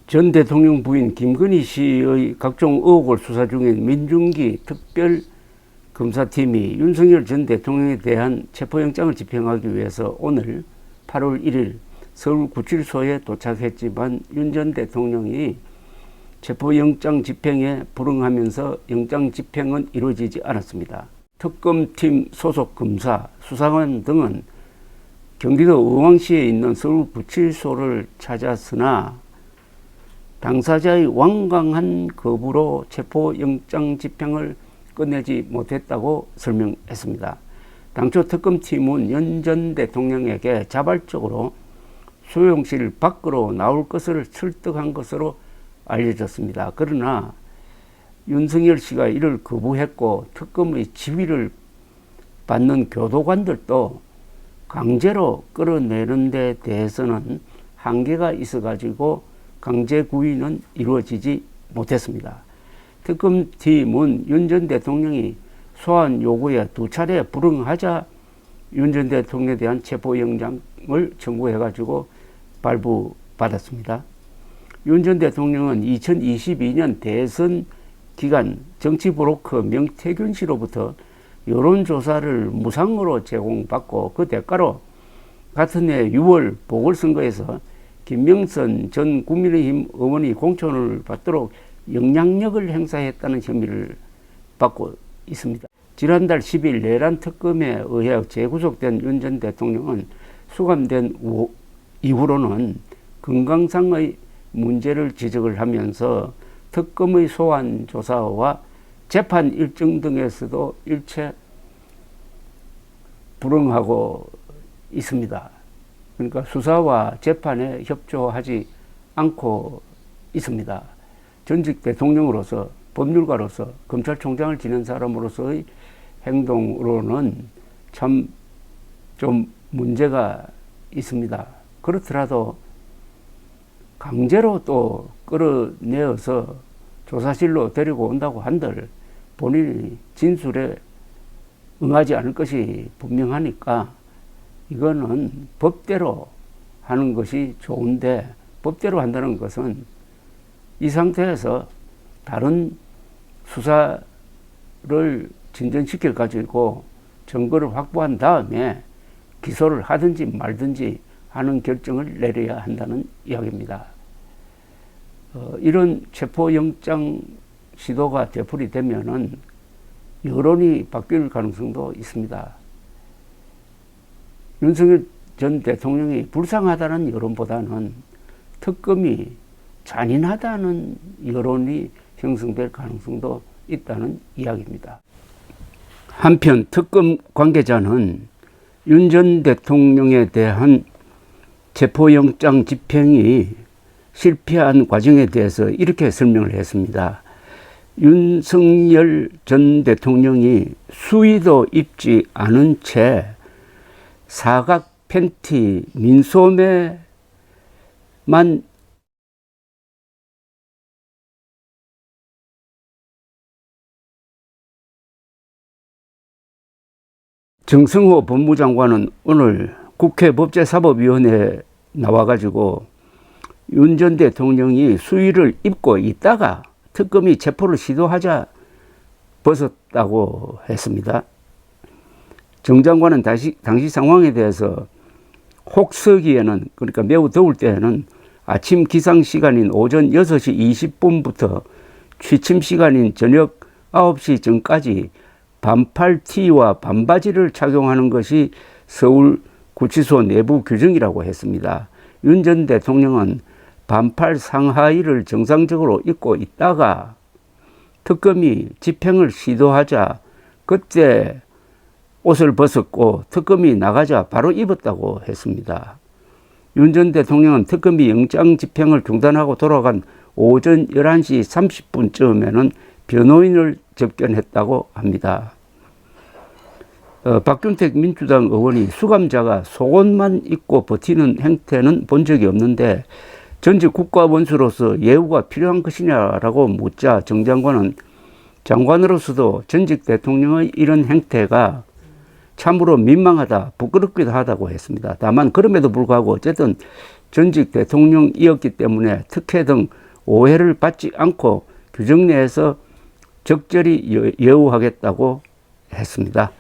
전 대통령 부인 김건희 씨의 각종 의혹을 수사 중인 민중기 특별검사팀이 윤석열 전 대통령에 대한 체포영장을 집행하기 위해서 오늘 8월 1일 서울구치소에 도착했지만 윤 전 대통령이 체포영장 집행에 불응하면서 영장 집행은 이루어지지 않았습니다. 특검팀 소속 검사, 수사관 등은 경기도 의왕시에 있는 서울구치소를 찾았으나 당사자의 완강한 거부로 체포영장 집행을 끝내지 못했다고 설명했습니다. 당초 특검팀은 윤 전 대통령에게 자발적으로 수용실 밖으로 나올 것을 설득한 것으로 알려졌습니다. 그러나 윤석열 씨가 이를 거부했고 특검의 지휘를 받는 교도관들도 강제로 끌어내는 데 대해서는 한계가 있어가지고 강제 구인은 이루어지지 못했습니다. 특검팀은 윤 전 대통령이 소환 요구에 2차례 불응하자 윤 전 대통령에 대한 체포영장을 청구해가지고 발부받았습니다. 윤 전 대통령은 2022년 대선 기간 정치 브로커 명태균 씨로부터 여론조사를 무상으로 제공받고 그 대가로 같은 해 6월 보궐선거에서 김명선 전 국민의힘 의원이 공천을 받도록 영향력을 행사했다는 혐의를 받고 있습니다. 지난달 10일 내란 특검에 의해 재구속된 윤 전 대통령은 수감된 이후로는 건강상의 문제를 지적을 하면서 특검의 소환 조사와 재판 일정 등에서도 일체 불응하고 있습니다. 그러니까 수사와 재판에 협조하지 않고 있습니다. 전직 대통령으로서, 법률가로서, 검찰총장을 지낸 사람으로서의 행동으로는 참 좀 문제가 있습니다. 그렇더라도 강제로 또 끌어내어서 조사실로 데리고 온다고 한들 본인이 진술에 응하지 않을 것이 분명하니까 이거는 법대로 하는 것이 좋은데, 법대로 한다는 것은 이 상태에서 다른 수사를 진전시켜 가지고 증거를 확보한 다음에 기소를 하든지 말든지 하는 결정을 내려야 한다는 이야기입니다. 이런 체포영장 시도가 되풀이 되면은 여론이 바뀔 가능성도 있습니다. 윤석열 전 대통령이 불쌍하다는 여론보다는 특검이 잔인하다는 여론이 형성될 가능성도 있다는 이야기입니다. 한편 특검 관계자는 윤 전 대통령에 대한 체포영장 집행이 실패한 과정에 대해서 이렇게 설명을 했습니다. 윤석열 전 대통령이 수의도 입지 않은 채 사각 팬티 민소매만 정성호 법무장관은 오늘 국회 법제사법위원회에 나와가지고 윤 전 대통령이 수의를 입고 있다가 특검이 체포를 시도하자 벗었다고 했습니다. 정 장관은 당시 상황에 대해서 혹서기에는, 그러니까 매우 더울 때에는 아침 기상 시간인 오전 6시 20분부터 취침 시간인 저녁 9시 전까지 반팔 티와 반바지를 착용하는 것이 서울 구치소 내부 규정이라고 했습니다. 윤 전 대통령은 반팔 상하의를 정상적으로 입고 있다가 특검이 집행을 시도하자 그때 옷을 벗었고 특검이 나가자 바로 입었다고 했습니다. 윤 전 대통령은 특검이 영장 집행을 중단하고 돌아간 오전 11시 30분쯤에는 변호인을 접견했다고 합니다. 박균택 민주당 의원이 수감자가 속옷만 입고 버티는 행태는 본 적이 없는데 전직 국가원수로서 예우가 필요한 것이냐라고 묻자 정 장관은 장관으로서도 전직 대통령의 이런 행태가 참으로 민망하다, 부끄럽기도 하다고 했습니다. 다만 그럼에도 불구하고 어쨌든 전직 대통령이었기 때문에 특혜 등 오해를 받지 않고 규정 내에서 적절히 예우하겠다고 했습니다.